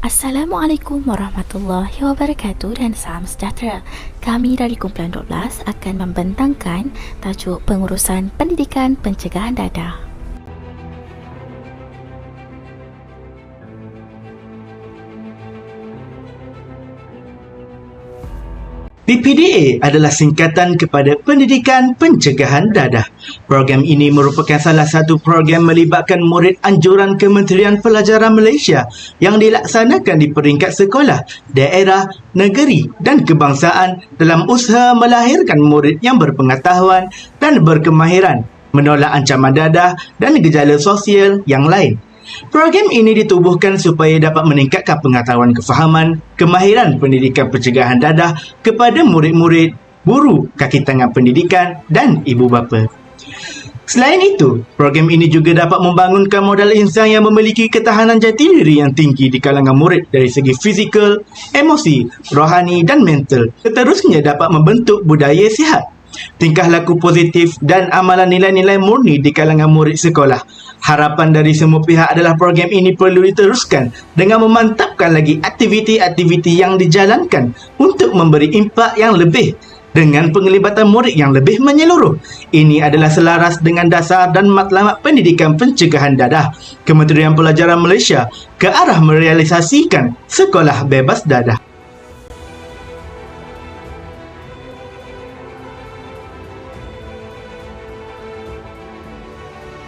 Assalamualaikum warahmatullahi wabarakatuh dan salam sejahtera. Kami dari Kumpulan 12 akan membentangkan tajuk pengurusan pendidikan pencegahan dadah. PPDA adalah singkatan kepada Pendidikan Pencegahan Dadah. Program ini merupakan salah satu program melibatkan murid anjuran Kementerian Pelajaran Malaysia yang dilaksanakan di peringkat sekolah, daerah, negeri dan kebangsaan dalam usaha melahirkan murid yang berpengetahuan dan berkemahiran menolak ancaman dadah dan gejala sosial yang lain. Program ini ditubuhkan supaya dapat meningkatkan pengetahuan kefahaman, kemahiran pendidikan pencegahan dadah kepada murid-murid, guru, kaki tangan pendidikan dan ibu bapa. Selain itu, program ini juga dapat membangunkan modal insan yang memiliki ketahanan jati diri yang tinggi di kalangan murid dari segi fizikal, emosi, rohani dan mental. Seterusnya dapat membentuk budaya sihat, tingkah laku positif dan amalan nilai-nilai murni di kalangan murid sekolah. Harapan dari semua pihak adalah program ini perlu diteruskan dengan memantapkan lagi aktiviti-aktiviti yang dijalankan untuk memberi impak yang lebih dengan penglibatan murid yang lebih menyeluruh. Ini adalah selaras dengan dasar dan matlamat pendidikan pencegahan dadah Kementerian Pelajaran Malaysia ke arah merealisasikan sekolah bebas dadah.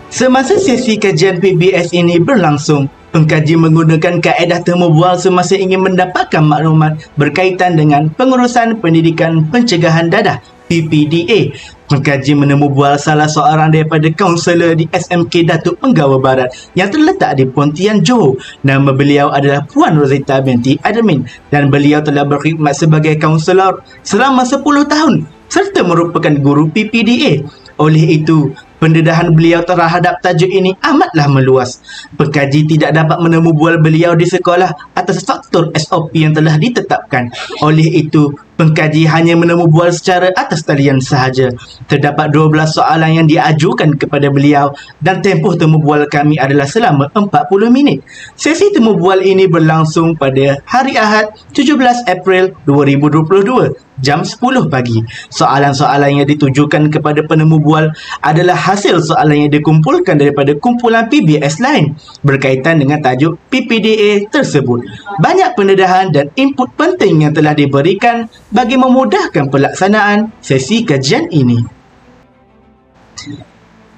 Semasa sesi kajian PBS ini berlangsung, pengkaji menggunakan kaedah temu bual semasa ingin mendapatkan maklumat berkaitan dengan pengurusan pendidikan pencegahan dadah PPDA. Pengkaji menemu bual salah seorang daripada kaunselor di SMK Datuk Penggawa Barat yang terletak di Pontian, Johor. Nama beliau adalah Puan Rosita binti Admin dan beliau telah berkhidmat sebagai kaunselor selama 10 tahun serta merupakan guru PPDA. Oleh itu, pendedahan beliau terhadap tajuk ini amatlah meluas. Pengkaji tidak dapat menemu bual beliau di sekolah atas faktor SOP yang telah ditetapkan. Oleh itu, pengkaji hanya menemu bual secara atas talian sahaja. Terdapat 12 soalan yang diajukan kepada beliau dan tempoh temu bual kami adalah selama 40 minit. Sesi temu bual ini berlangsung pada hari Ahad 17 April 2022. Jam 10 pagi. Soalan-soalan yang ditujukan kepada penemu bual adalah hasil soalan yang dikumpulkan daripada kumpulan PBS lain berkaitan dengan tajuk PPDA tersebut. Banyak pendedahan dan input penting yang telah diberikan bagi memudahkan pelaksanaan sesi kajian ini.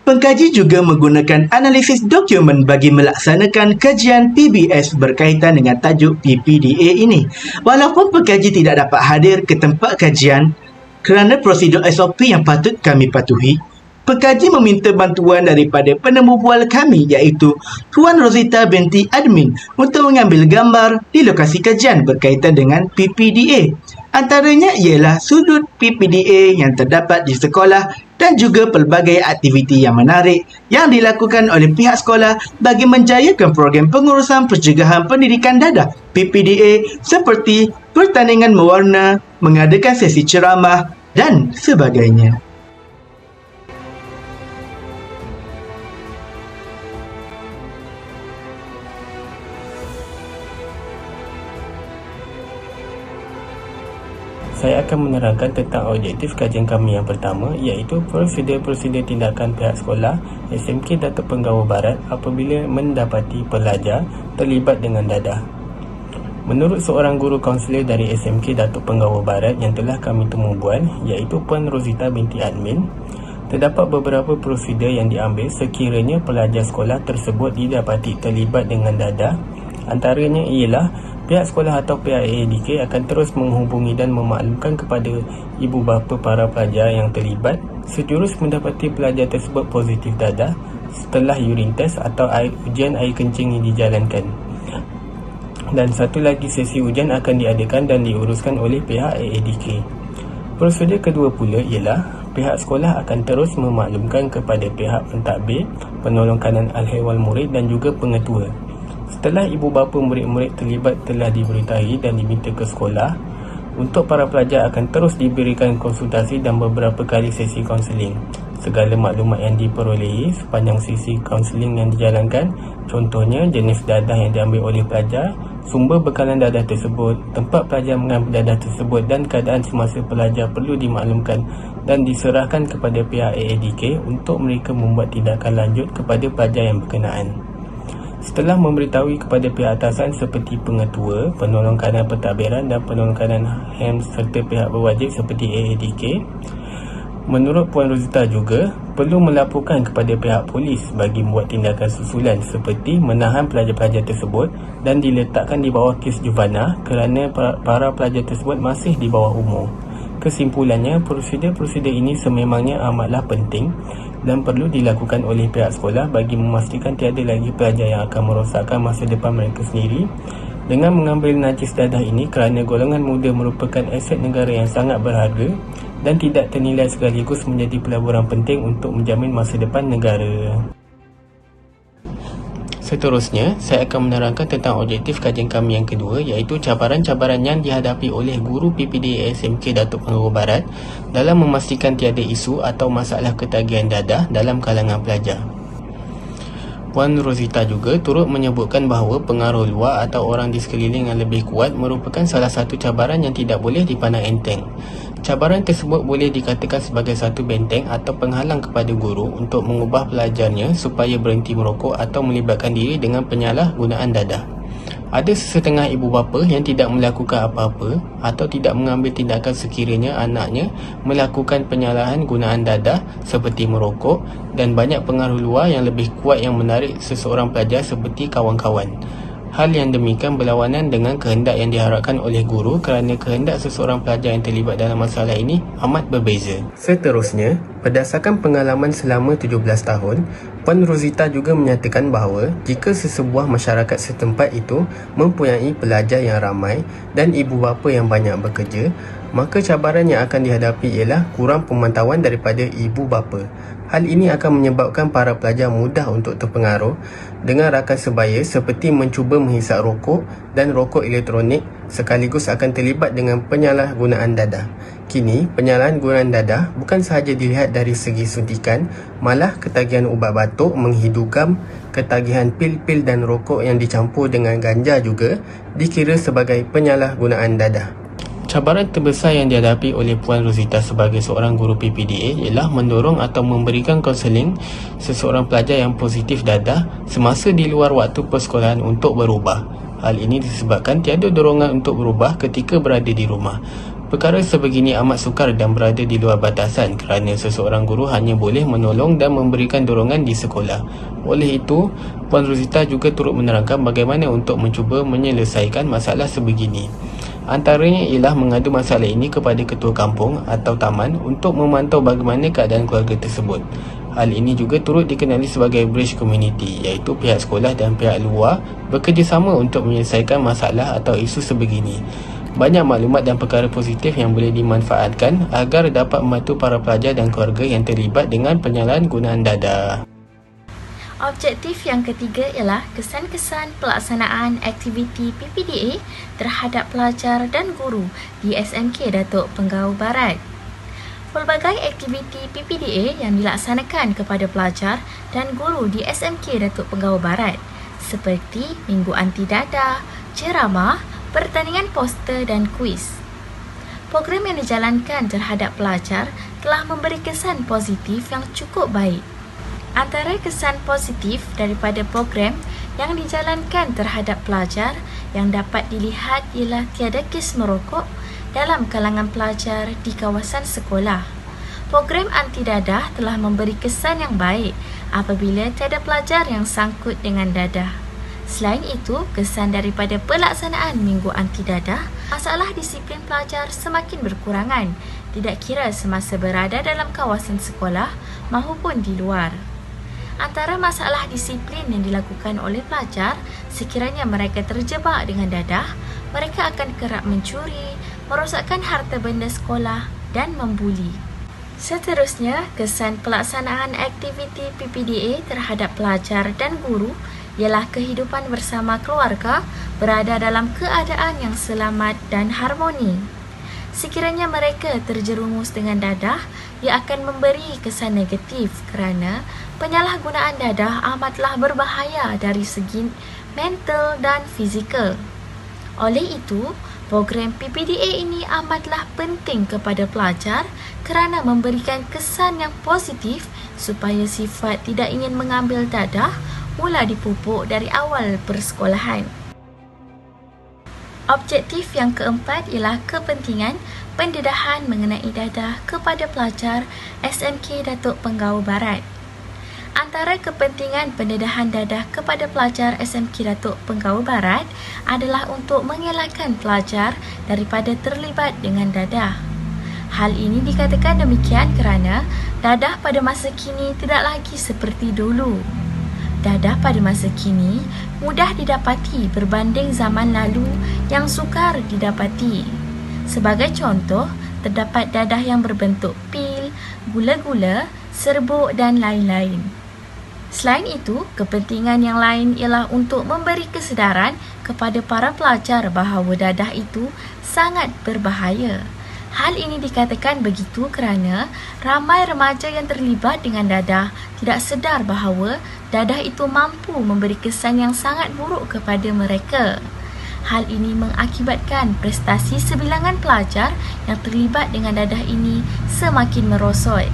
Pengkaji juga menggunakan analisis dokumen bagi melaksanakan kajian PBS berkaitan dengan tajuk PPDA ini. Walaupun pengkaji tidak dapat hadir ke tempat kajian kerana prosedur SOP yang patut kami patuhi, pengkaji meminta bantuan daripada penemu bual kami iaitu Puan Rosita binti Admin untuk mengambil gambar di lokasi kajian berkaitan dengan PPDA. Antaranya ialah sudut PPDA yang terdapat di sekolah dan juga pelbagai aktiviti yang menarik yang dilakukan oleh pihak sekolah bagi menjayakan program pengurusan pencegahan pendidikan dadah PPDA seperti pertandingan mewarna, mengadakan sesi ceramah dan sebagainya. Saya akan menerangkan tentang objektif kajian kami yang pertama iaitu prosedur-prosedur tindakan pihak sekolah SMK Datuk Penggawa Barat apabila mendapati pelajar terlibat dengan dadah. Menurut seorang guru kaunselor dari SMK Datuk Penggawa Barat yang telah kami temu bual iaitu Puan Rosita binti Admin, terdapat beberapa prosedur yang diambil sekiranya pelajar sekolah tersebut didapati terlibat dengan dadah. Antaranya ialah pihak sekolah atau pihak AADK akan terus menghubungi dan memaklumkan kepada ibu bapa para pelajar yang terlibat sejurus mendapati pelajar tersebut positif dadah setelah urine test atau ujian air kencing yang dijalankan. Dan satu lagi sesi ujian akan diadakan dan diuruskan oleh pihak AADK. Prosedur kedua pula ialah pihak sekolah akan terus memaklumkan kepada pihak pentadbir, penolong kanan al-hewal murid dan juga pengetua. Setelah ibu bapa murid-murid terlibat telah diberitahui dan diminta ke sekolah, untuk para pelajar akan terus diberikan konsultasi dan beberapa kali sesi kaunseling. Segala maklumat yang diperolehi sepanjang sesi kaunseling yang dijalankan, contohnya jenis dadah yang diambil oleh pelajar, Sumber bekalan dadah tersebut, tempat pelajar mengambil dadah tersebut dan keadaan semasa pelajar perlu dimaklumkan dan diserahkan kepada pihak AADK untuk mereka membuat tindakan lanjut kepada pelajar yang berkenaan. Setelah memberitahui kepada pihak atasan seperti pengetua, penolong kanan pentadbiran dan penolong kanan HAM serta pihak berwajib seperti AADK, menurut Puan Rosita juga perlu melaporkan kepada pihak polis bagi membuat tindakan susulan seperti menahan pelajar-pelajar tersebut dan diletakkan di bawah kes juvana kerana para pelajar tersebut masih di bawah umur. Kesimpulannya, prosedur-prosedur ini sememangnya amatlah penting dan perlu dilakukan oleh pihak sekolah bagi memastikan tiada lagi pelajar yang akan merosakkan masa depan mereka sendiri dengan mengambil najis dadah ini kerana golongan muda merupakan aset negara yang sangat berharga dan tidak ternilai sekaligus menjadi pelaburan penting untuk menjamin masa depan negara. Seterusnya, saya akan menerangkan tentang objektif kajian kami yang kedua, iaitu cabaran-cabaran yang dihadapi oleh guru PPDA SMK Datuk Pengguru Barat dalam memastikan tiada isu atau masalah ketagihan dadah dalam kalangan pelajar. Puan Rosita juga turut menyebutkan bahawa pengaruh luar atau orang di sekeliling yang lebih kuat merupakan salah satu cabaran yang tidak boleh dipandang enteng. Cabaran tersebut boleh dikatakan sebagai satu benteng atau penghalang kepada guru untuk mengubah pelajarnya supaya berhenti merokok atau melibatkan diri dengan penyalahgunaan dadah. Ada sesetengah ibu bapa yang tidak melakukan apa-apa atau tidak mengambil tindakan sekiranya anaknya melakukan penyalahan gunaan dadah seperti merokok, dan banyak pengaruh luar yang lebih kuat yang menarik seseorang pelajar seperti kawan-kawan. Hal yang demikian berlawanan dengan kehendak yang diharapkan oleh guru kerana kehendak seseorang pelajar yang terlibat dalam masalah ini amat berbeza. Seterusnya, berdasarkan pengalaman selama 17 tahun, Puan Rosita juga menyatakan bahawa jika sesebuah masyarakat setempat itu mempunyai pelajar yang ramai dan ibu bapa yang banyak bekerja, maka cabaran yang akan dihadapi ialah kurang pemantauan daripada ibu bapa. Hal ini akan menyebabkan para pelajar mudah untuk terpengaruh dengan rakan sebaya seperti mencuba menghisap rokok dan rokok elektronik sekaligus akan terlibat dengan penyalahgunaan dadah. Kini, penyalahgunaan dadah bukan sahaja dilihat dari segi suntikan, malah ketagihan ubat batuk, menghidugam, ketagihan pil-pil dan rokok yang dicampur dengan ganja juga dikira sebagai penyalahgunaan dadah. Cabaran terbesar yang dihadapi oleh Puan Rosita sebagai seorang guru PPDA ialah mendorong atau memberikan kaunseling seseorang pelajar yang positif dadah semasa di luar waktu persekolahan untuk berubah. Hal ini disebabkan tiada dorongan untuk berubah ketika berada di rumah. Perkara sebegini amat sukar dan berada di luar batasan kerana seseorang guru hanya boleh menolong dan memberikan dorongan di sekolah. Oleh itu, Puan Rosita juga turut menerangkan bagaimana untuk mencuba menyelesaikan masalah sebegini. Antaranya ialah mengadu masalah ini kepada ketua kampung atau taman untuk memantau bagaimana keadaan keluarga tersebut. Hal ini juga turut dikenali sebagai bridge community, iaitu pihak sekolah dan pihak luar bekerjasama untuk menyelesaikan masalah atau isu sebegini. Banyak maklumat dan perkara positif yang boleh dimanfaatkan agar dapat membantu para pelajar dan keluarga yang terlibat dengan penyalahgunaan dadah. Objektif yang ketiga ialah kesan-kesan pelaksanaan aktiviti PPDA terhadap pelajar dan guru di SMK Datuk Penggau Barat. Pelbagai aktiviti PPDA yang dilaksanakan kepada pelajar dan guru di SMK Datuk Penggau Barat seperti Minggu Anti Dadah, ceramah, pertandingan poster dan kuis. Program yang dijalankan terhadap pelajar telah memberi kesan positif yang cukup baik. Antara kesan positif daripada program yang dijalankan terhadap pelajar yang dapat dilihat ialah tiada kes merokok dalam kalangan pelajar di kawasan sekolah. Program anti dadah telah memberi kesan yang baik apabila tiada pelajar yang sangkut dengan dadah. Selain itu, kesan daripada pelaksanaan Minggu Anti Dadah, masalah disiplin pelajar semakin berkurangan, tidak kira semasa berada dalam kawasan sekolah maupun di luar. Antara masalah disiplin yang dilakukan oleh pelajar, sekiranya mereka terjebak dengan dadah, mereka akan kerap mencuri, merosakkan harta benda sekolah dan membuli. Seterusnya, kesan pelaksanaan aktiviti PPDA terhadap pelajar dan guru ialah kehidupan bersama keluarga berada dalam keadaan yang selamat dan harmoni. Sekiranya mereka terjerumus dengan dadah, ia akan memberi kesan negatif kerana penyalahgunaan dadah amatlah berbahaya dari segi mental dan fizikal. Oleh itu, program PPDA ini amatlah penting kepada pelajar kerana memberikan kesan yang positif supaya sifat tidak ingin mengambil dadah mula dipupuk dari awal persekolahan. Objektif yang keempat ialah kepentingan pendedahan mengenai dadah kepada pelajar SMK Datuk Penggau Barat. Antara kepentingan pendedahan dadah kepada pelajar SMK Datuk Penggau Barat adalah untuk mengelakkan pelajar daripada terlibat dengan dadah. Hal ini dikatakan demikian kerana dadah pada masa kini tidak lagi seperti dulu. Dadah pada masa kini mudah didapati berbanding zaman lalu yang sukar didapati. Sebagai contoh, terdapat dadah yang berbentuk pil, gula-gula, serbuk dan lain-lain. Selain itu, kepentingan yang lain ialah untuk memberi kesedaran kepada para pelajar bahawa dadah itu sangat berbahaya. Hal ini dikatakan begitu kerana ramai remaja yang terlibat dengan dadah tidak sedar bahawa dadah itu mampu memberi kesan yang sangat buruk kepada mereka. Hal ini mengakibatkan prestasi sebilangan pelajar yang terlibat dengan dadah ini semakin merosot.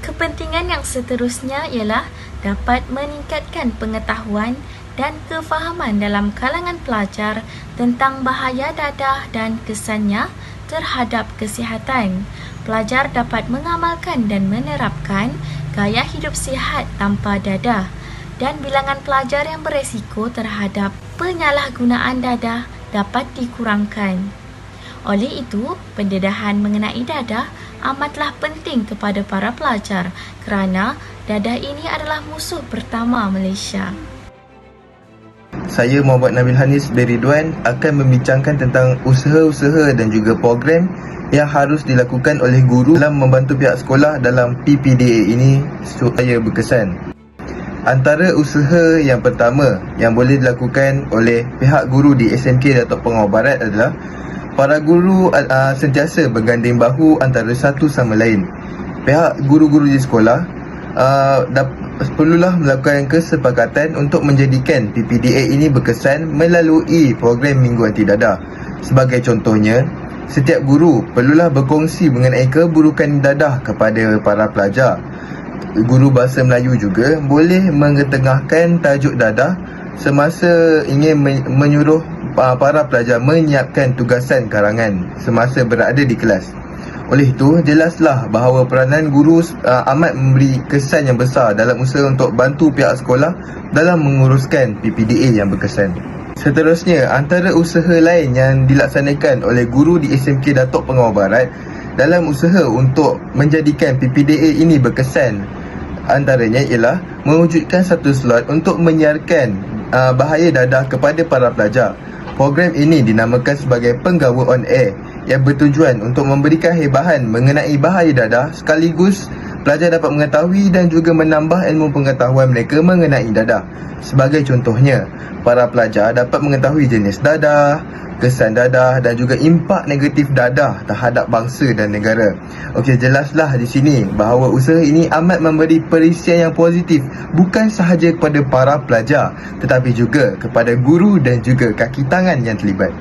Kepentingan yang seterusnya ialah dapat meningkatkan pengetahuan dan kefahaman dalam kalangan pelajar tentang bahaya dadah dan kesannya terhadap kesihatan. Pelajar dapat mengamalkan dan menerapkan gaya hidup sihat tanpa dadah dan bilangan pelajar yang beresiko terhadap penyalahgunaan dadah dapat dikurangkan. Oleh itu, pendedahan mengenai dadah amatlah penting kepada para pelajar kerana dadah ini adalah musuh pertama Malaysia. Saya Muhammad Nabil Hanis bin Ridwan akan membincangkan tentang usaha-usaha dan juga program yang harus dilakukan oleh guru dalam membantu pihak sekolah dalam PPDA ini supaya berkesan. Antara usaha yang pertama yang boleh dilakukan oleh pihak guru di SMK Datuk Penggau Barat adalah para guru sentiasa berganding bahu antara satu sama lain. Pihak guru-guru di sekolah perlulah melakukan kesepakatan untuk menjadikan PPDA ini berkesan melalui program Minggu Anti Dadah. Sebagai contohnya, setiap guru perlulah berkongsi mengenai keburukan dadah kepada para pelajar. Guru bahasa Melayu juga boleh mengetengahkan tajuk dadah semasa ingin menyuruh para pelajar menyiapkan tugasan karangan semasa berada di kelas. Oleh itu, jelaslah bahawa peranan guru amat memberi kesan yang besar dalam usaha untuk bantu pihak sekolah dalam menguruskan PPDA yang berkesan. Seterusnya, antara usaha lain yang dilaksanakan oleh guru di SMK Datuk Penggau Barat dalam usaha untuk menjadikan PPDA ini berkesan, antaranya ialah mewujudkan satu slot untuk menyiarkan bahaya dadah kepada para pelajar. Program ini dinamakan sebagai Penggawa On Air yang bertujuan untuk memberikan hebahan mengenai bahaya dadah sekaligus pelajar dapat mengetahui dan juga menambah ilmu pengetahuan mereka mengenai dadah. Sebagai contohnya, para pelajar dapat mengetahui jenis dadah, kesan dadah dan juga impak negatif dadah terhadap bangsa dan negara. Okey, jelaslah di sini bahawa usaha ini amat memberi perisian yang positif bukan sahaja kepada para pelajar tetapi juga kepada guru dan juga kaki tangan yang terlibat.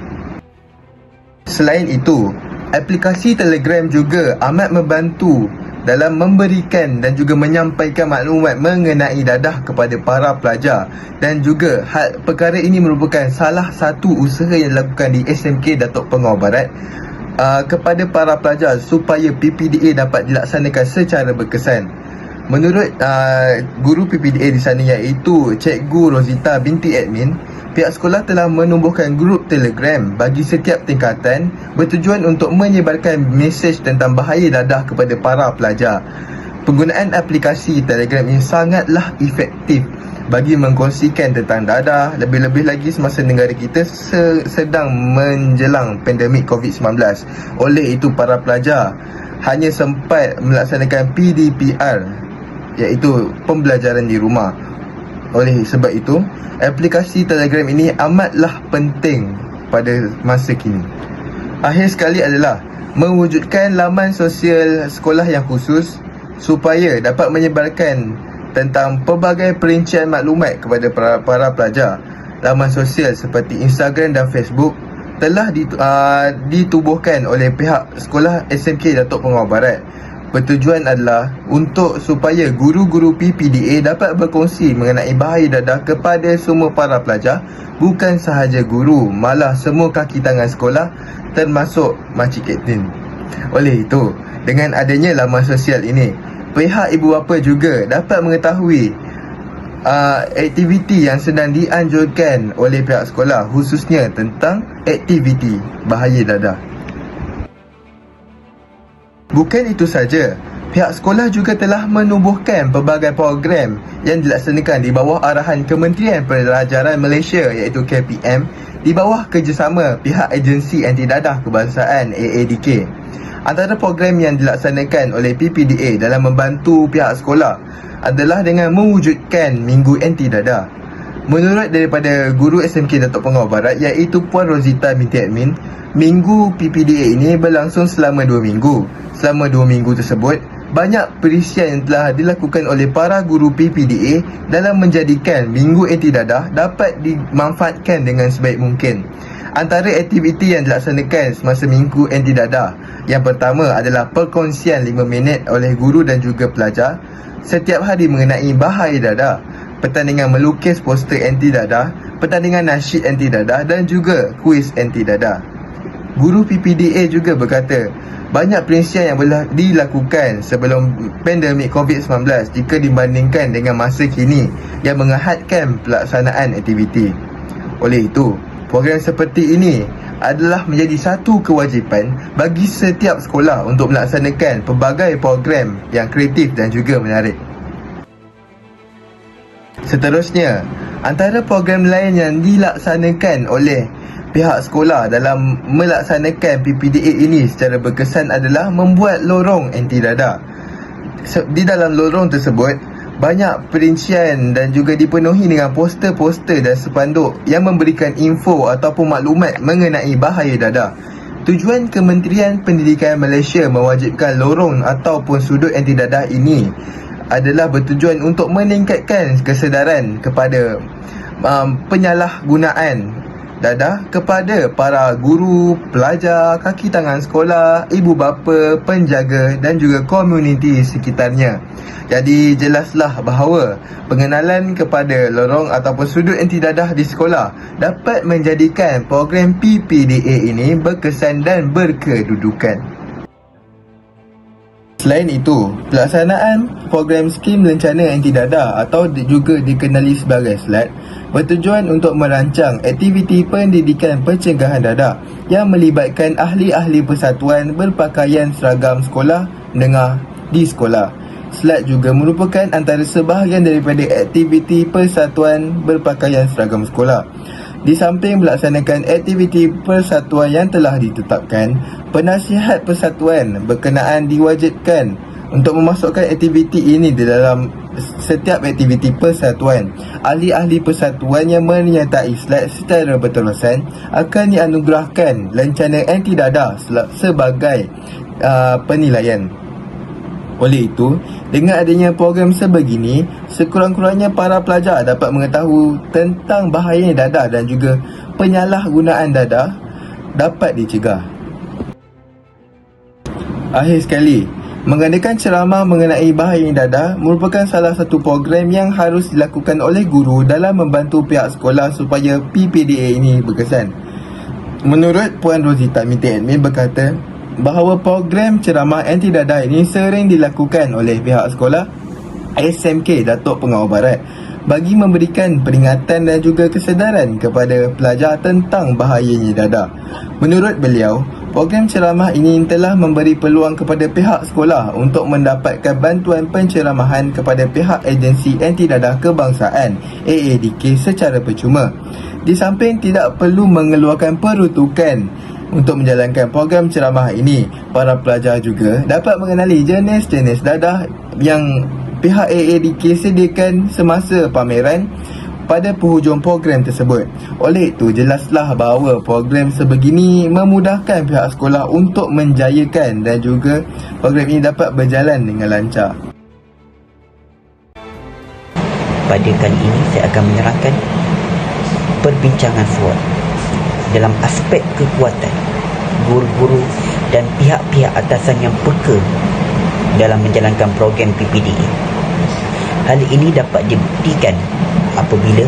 Selain itu, aplikasi Telegram juga amat membantu dalam memberikan dan juga menyampaikan maklumat mengenai dadah kepada para pelajar dan juga perkara ini merupakan salah satu usaha yang dilakukan di SMK Datuk Penggau Barat kepada para pelajar supaya PPDA dapat dilaksanakan secara berkesan. Menurut guru PPDA di sana iaitu Cikgu Rosita binti Admin, pihak sekolah telah menubuhkan grup Telegram bagi setiap tingkatan bertujuan untuk menyebarkan mesej tentang bahaya dadah kepada para pelajar. Penggunaan aplikasi Telegram ini sangatlah efektif bagi mengkongsikan tentang dadah, lebih-lebih lagi semasa negara kita sedang menjelang pandemik COVID-19. Oleh itu, para pelajar hanya sempat melaksanakan PDPR, iaitu pembelajaran di rumah. Oleh sebab itu, aplikasi Telegram ini amatlah penting pada masa kini. Akhir sekali adalah mewujudkan laman sosial sekolah yang khusus supaya dapat menyebarkan tentang pelbagai perincian maklumat kepada para pelajar. Laman sosial seperti Instagram dan Facebook telah ditubuhkan oleh pihak sekolah SMK Datuk Pengawal Barat. Bertujuan adalah untuk supaya guru-guru PPDA dapat berkongsi mengenai bahaya dadah kepada semua para pelajar, bukan sahaja guru, malah semua kaki tangan sekolah termasuk makcik kantin. Oleh itu, dengan adanya laman sosial ini, pihak ibu bapa juga dapat mengetahui aktiviti yang sedang dianjurkan oleh pihak sekolah, khususnya tentang aktiviti bahaya dadah. Bukan itu saja, pihak sekolah juga telah menubuhkan pelbagai program yang dilaksanakan di bawah arahan Kementerian Pelajaran Malaysia iaitu KPM di bawah kerjasama pihak Agensi Anti Dadah Kebangsaan AADK. Antara program yang dilaksanakan oleh PPDA dalam membantu pihak sekolah adalah dengan mewujudkan Minggu Anti Dadah. Menurut daripada guru SMK Datuk Pengawal Barat iaitu Puan Rosita binti Admin, Minggu PPDA ini berlangsung selama 2 minggu. Selama 2 minggu tersebut, banyak perisian yang telah dilakukan oleh para guru PPDA dalam menjadikan Minggu Anti Dadah dapat dimanfaatkan dengan sebaik mungkin. Antara aktiviti yang dilaksanakan semasa Minggu Anti Dadah, yang pertama adalah perkongsian 5 minit oleh guru dan juga pelajar setiap hari mengenai bahaya dadah, pertandingan melukis poster anti dadah, pertandingan nasyid anti dadah dan juga kuis anti dadah. Guru PPDA juga berkata, banyak perisian yang boleh dilakukan sebelum pandemik COVID-19 jika dibandingkan dengan masa kini yang menghadkan pelaksanaan aktiviti. Oleh itu, program seperti ini adalah menjadi satu kewajipan bagi setiap sekolah untuk melaksanakan pelbagai program yang kreatif dan juga menarik. Seterusnya, antara program lain yang dilaksanakan oleh pihak sekolah dalam melaksanakan PPDA ini secara berkesan adalah membuat lorong anti dadah. Di dalam lorong tersebut, banyak perincian dan juga dipenuhi dengan poster-poster dan spanduk yang memberikan info ataupun maklumat mengenai bahaya dadah. Tujuan Kementerian Pendidikan Malaysia mewajibkan lorong ataupun sudut anti dadah ini adalah bertujuan untuk meningkatkan kesedaran kepada penyalahgunaan dadah kepada para guru, pelajar, kaki tangan sekolah, ibu bapa, penjaga dan juga komuniti sekitarnya. Jadi jelaslah bahawa pengenalan kepada lorong ataupun sudut anti dadah di sekolah dapat menjadikan program PPDA ini berkesan dan berkedudukan. Selain itu, pelaksanaan program skim lencana anti dadah atau juga dikenali sebagai SLAD bertujuan untuk merancang aktiviti pendidikan pencegahan dadah yang melibatkan ahli-ahli persatuan berpakaian seragam sekolah menengah di sekolah. SLAD juga merupakan antara sebahagian daripada aktiviti persatuan berpakaian seragam sekolah. Di samping melaksanakan aktiviti persatuan yang telah ditetapkan, penasihat persatuan berkenaan diwajibkan untuk memasukkan aktiviti ini di dalam setiap aktiviti persatuan. Ahli-ahli persatuan yang menyertai SLAD secara berterusan akan dianugerahkan lencana anti dadah sebagai penilaian. Oleh itu, dengan adanya program sebegini, sekurang-kurangnya para pelajar dapat mengetahui tentang bahaya dadah dan juga penyalahgunaan dadah dapat dicegah. Akhir sekali, mengadakan ceramah mengenai bahaya dadah merupakan salah satu program yang harus dilakukan oleh guru dalam membantu pihak sekolah supaya PPDA ini berkesan. Menurut Puan Rosita binti Admin berkata bahawa program ceramah anti dadah ini sering dilakukan oleh pihak sekolah SMK Datuk Pengawal Barat bagi memberikan peringatan dan juga kesedaran kepada pelajar tentang bahayanya dadah. Menurut beliau, program ceramah ini telah memberi peluang kepada pihak sekolah untuk mendapatkan bantuan penceramahan kepada pihak Agensi Anti Dadah Kebangsaan AADK secara percuma. Di samping tidak perlu mengeluarkan peruntukan untuk menjalankan program ceramah ini, para pelajar juga dapat mengenali jenis-jenis dadah yang pihak AADK sediakan semasa pameran pada penghujung program tersebut. Oleh itu, jelaslah bahawa program sebegini memudahkan pihak sekolah untuk menjayakan dan juga program ini dapat berjalan dengan lancar. Pada kali ini saya akan menyerahkan perbincangan SWOT. dalam aspek kekuatan guru-guru dan pihak-pihak atasan yang peka dalam menjalankan program PPDA. Hal ini dapat dibuktikan apabila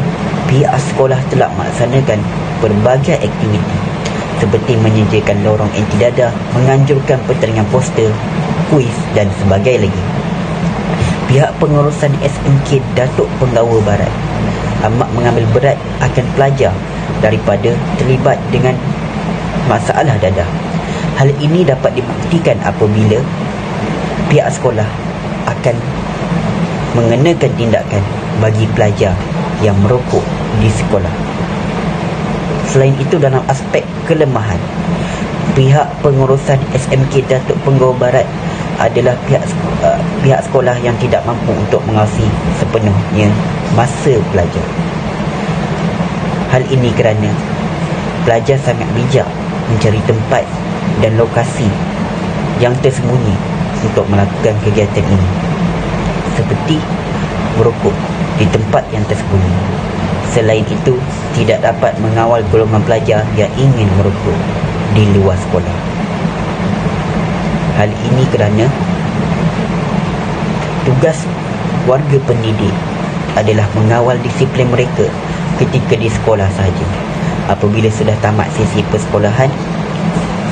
pihak sekolah telah melaksanakan berbagai aktiviti seperti menyediakan lorong anti dadah, menganjurkan pertandingan poster, kuis dan sebagainya lagi. Pihak pengurusan SMK Datuk Penggawa Barat amat mengambil berat akan pelajar daripada terlibat dengan masalah dadah. Hal ini dapat dibuktikan apabila pihak sekolah akan mengenakan tindakan bagi pelajar yang merokok di sekolah. Selain itu, dalam aspek kelemahan, pihak pengurusan SMK Datuk Penggawa Barat adalah pihak sekolah yang tidak mampu untuk mengawasi sepenuhnya masa pelajar. Hal ini kerana pelajar sangat bijak mencari tempat dan lokasi yang tersembunyi untuk melakukan kegiatan ini, seperti merokok di tempat yang tersembunyi. Selain itu, tidak dapat mengawal golongan pelajar yang ingin merokok di luar sekolah. Hal ini kerana tugas warga pendidik adalah mengawal disiplin mereka ketika di sekolah sahaja. Apabila sudah tamat sesi persekolahan,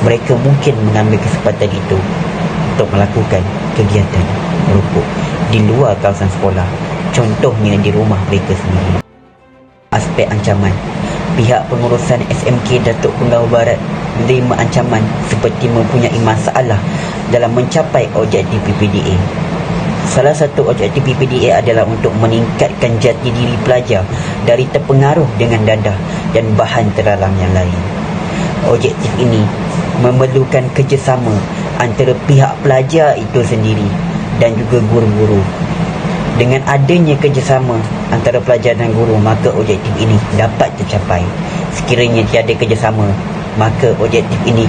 mereka mungkin mengambil kesempatan itu untuk melakukan kegiatan merokok di luar kawasan sekolah, contohnya di rumah mereka sendiri. Aspek ancaman, pihak pengurusan SMK Datuk Penggawa Barat menerima ancaman seperti mempunyai masalah dalam mencapai objektif PPDA. Salah satu objektif PPDA adalah untuk meningkatkan jati diri pelajar dari terpengaruh dengan dadah dan bahan terlarang yang lain. Objektif ini memerlukan kerjasama antara pihak pelajar itu sendiri dan juga guru-guru. Dengan adanya kerjasama antara pelajar dan guru, maka objektif ini dapat tercapai. Sekiranya tiada kerjasama, maka objektif ini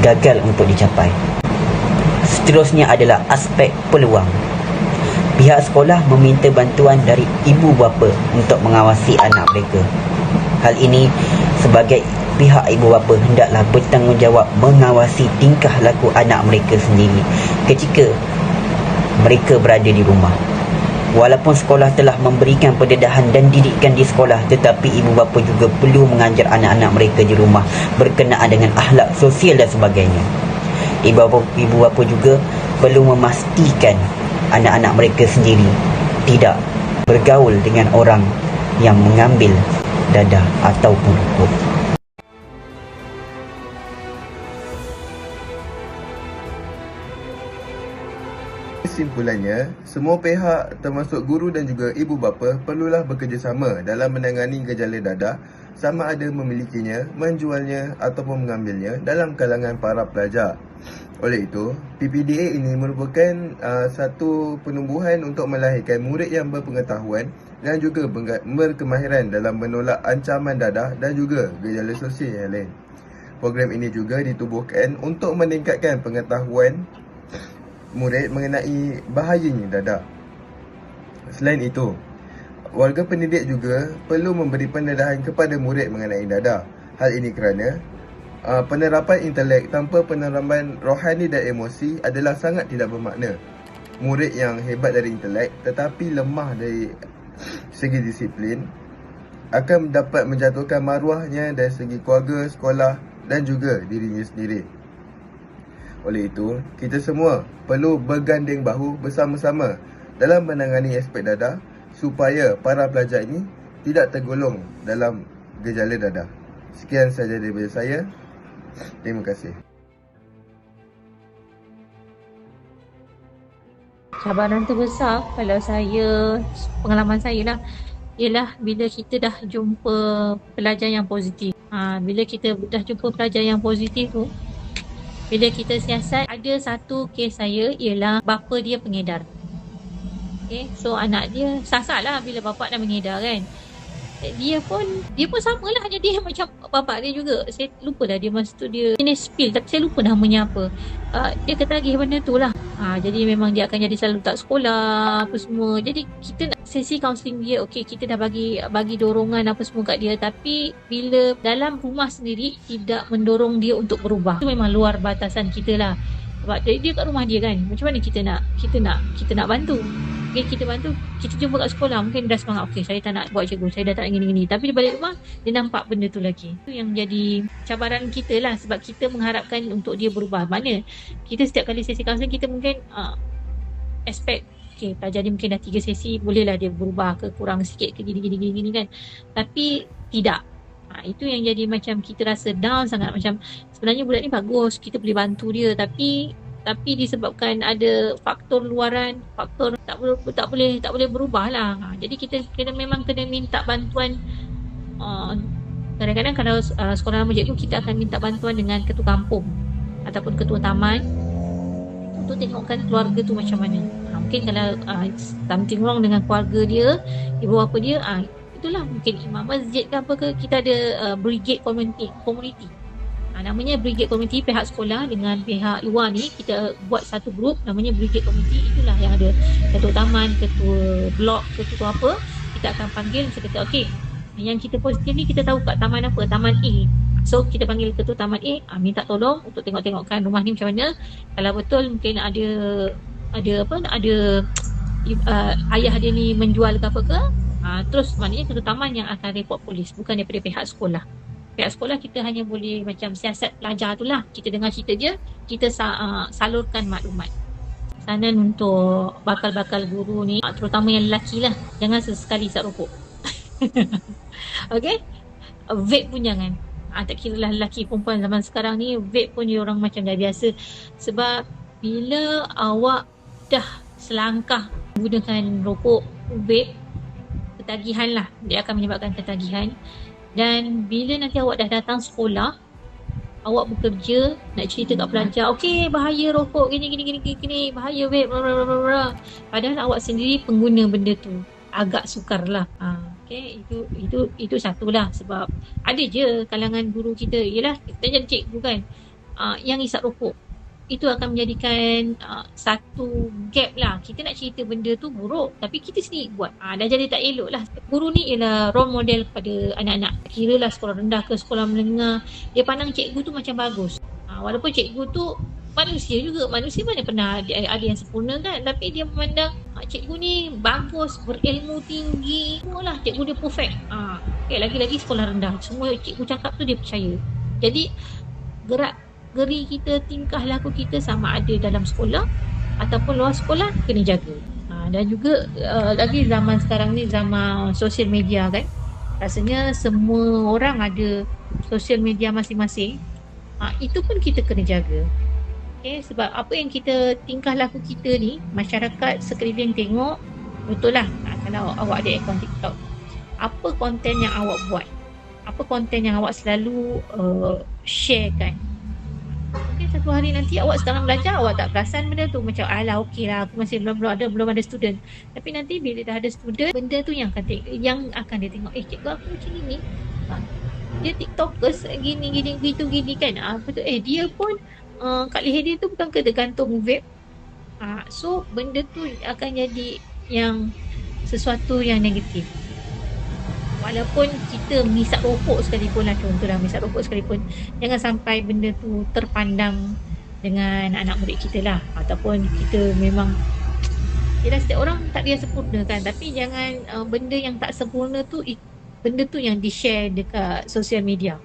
gagal untuk dicapai. Seterusnya adalah aspek peluang. Pihak sekolah meminta bantuan dari ibu bapa untuk mengawasi anak mereka. Hal ini sebagai pihak ibu bapa hendaklah bertanggungjawab mengawasi tingkah laku anak mereka sendiri ketika mereka berada di rumah. Walaupun sekolah telah memberikan pendedahan dan didikan di sekolah, tetapi ibu bapa juga perlu mengajar anak-anak mereka di rumah berkenaan dengan akhlak sosial dan sebagainya. Ibu bapa juga perlu memastikan anak-anak mereka sendiri tidak bergaul dengan orang yang mengambil dadah ataupun rokok. Kesimpulannya, semua pihak termasuk guru dan juga ibu bapa perlulah bekerjasama dalam menangani gejala dadah, sama ada memilikinya, menjualnya ataupun mengambilnya dalam kalangan para pelajar. Oleh itu, PPDA ini merupakan satu penumbuhan untuk melahirkan murid yang berpengetahuan dan juga berkemahiran dalam menolak ancaman dadah dan juga gejala sosial yang lain. Program ini juga ditubuhkan untuk meningkatkan pengetahuan murid mengenai bahayanya dadah. Selain itu, warga pendidik juga perlu memberi pendedahan kepada murid mengenai dadah. Hal ini kerana penerapan intelek tanpa penerapan rohani dan emosi adalah sangat tidak bermakna. Murid yang hebat dari intelek tetapi lemah dari segi disiplin akan dapat menjatuhkan maruahnya dari segi keluarga, sekolah dan juga dirinya sendiri. Oleh itu, kita semua perlu berganding bahu bersama-sama dalam menangani aspek dadah supaya para pelajar ini tidak tergolong dalam gejala dadah. Sekian sahaja daripada saya. Terima kasih. Cabaran terbesar kalau saya, pengalaman saya lah, ialah bila kita dah jumpa pelajar yang positif. Bila kita dah jumpa pelajar yang positif tu, bila kita siasat, ada satu kes saya ialah bapa dia pengedar. Okay, so anak dia sasar lah bila bapa dah mengedar kan. Dia pun sama lah, hanya dia macam bapa dia juga. Saya lupa lah dia masa tu dia spill, tapi saya lupa namanya apa. Dia ketagih benda tu lah. Jadi memang dia akan jadi selalu tak sekolah apa semua. Jadi kita nak sesi kaunseling dia, okey, kita dah bagi dorongan apa semua kat dia, tapi bila dalam rumah sendiri tidak mendorong dia untuk berubah, itu memang luar batasan kita lah. Sebab dia kat rumah dia kan, macam mana kita nak bantu. Okay, kita bantu, kita jumpa kat sekolah, mungkin dah semangat, okey, saya tak nak buat cikgu, saya dah tak nak gini-gini, tapi di balik rumah dia nampak benda tu lagi. Itu yang jadi cabaran kita lah, sebab kita mengharapkan untuk dia berubah. Mana kita setiap kali sesi kaunseling, kita mungkin expect, okay, pelajar ni mungkin dah 3 sesi, bolehlah dia berubah ke, kurang sikit ke, gini kan. Tapi tidak. Itu yang jadi macam kita rasa down sangat. Macam sebenarnya budak ni bagus, kita boleh bantu dia, tapi disebabkan ada faktor luaran, faktor tak boleh berubah lah. Jadi kita memang kena minta bantuan. Kadang-kadang kalau sekolah lama cikgu, kita akan minta bantuan dengan ketua kampung ataupun ketua taman untuk tengokkan keluarga tu macam mana. Mungkin kalau something wrong dengan keluarga dia, ibu bapa dia, itulah mungkin imam masjid ke apa ke, kita ada brigade community. Namanya brigade community, pihak sekolah dengan pihak luar ni, kita buat satu grup namanya brigade community. Itulah yang ada ketua taman, ketua blok, ketua apa, kita akan panggil. Kita kata, okey, yang kita positif ni kita tahu kat taman apa, taman A. So kita panggil ketua taman A, minta tolong untuk tengok-tengokkan rumah ni macam mana. Kalau betul mungkin ada ayah dia ni menjual ke apa ke, terus maknanya ketua taman yang akan report polis, bukan daripada pihak sekolah. Pihak sekolah kita hanya boleh macam siasat pelajar tu lah, kita dengar cerita dia, kita salurkan maklumat. Sanan untuk bakal-bakal guru ni, terutama yang lelaki lah, jangan sesekali isap rokok. Okay, vape pun jangan. Tak kira lah lelaki perempuan zaman sekarang ni, vape pun dia orang macam dah biasa. Sebab bila awak dah selangkah menggunakan rokok, vape, ketagihan lah, dia akan menyebabkan ketagihan. Dan bila nanti awak dah datang sekolah, awak bekerja, nak cerita kat pelajar, okey, bahaya rokok, gini, bahaya vape, padahal awak sendiri pengguna benda tu, agak sukar lah. Okay, itu satulah. Sebab ada je kalangan guru kita, yelah, kita jadi cikgu kan, yang isap rokok. Itu akan menjadikan satu gap lah. Kita nak cerita benda tu buruk, tapi kita sendiri buat. Dah jadi tak elok lah. Guru ni ialah role model kepada anak-anak. Kira lah sekolah rendah ke sekolah menengah, dia pandang cikgu tu macam bagus. Walaupun cikgu tu manusia juga. Manusia mana pernah ada yang sempurna kan. Tapi dia memandang cikgu ni bagus, berilmu tinggi, semualah cikgu dia perfect. Lagi-lagi sekolah rendah, semua cikgu cakap tu dia percaya. Jadi geri kita, tingkah laku kita sama ada dalam sekolah ataupun luar sekolah, kena jaga. Dan juga lagi zaman sekarang ni, zaman sosial media kan, rasanya semua orang ada sosial media masing-masing. Itu pun kita kena jaga. Okay, sebab apa yang kita, tingkah laku kita ni, masyarakat sekeliling tengok, betul lah. Kalau awak ada akaun TikTok, apa konten yang awak buat, apa konten yang awak selalu share kan. Okay, satu hari nanti awak sedang belajar, awak tak perasan benda tu, macam alah okey lah, aku masih belum ada student. Tapi nanti bila dah ada student, benda tu yang akan dia tengok, cikgu aku macam ni, dia tiktokers gini kan, betul, dia pun kat leher dia tu bukan ke gantung vape. So benda tu akan jadi yang sesuatu yang negatif. Walaupun kita mengisap rokok sekalipun lah, contohlah mengisap rokok sekalipun, jangan sampai benda tu terpandang dengan anak murid kita lah. Ataupun kita memang, yelah, setiap orang tak ada yang sempurna kan, tapi jangan benda yang tak sempurna tu, benda tu yang di-share dekat sosial media.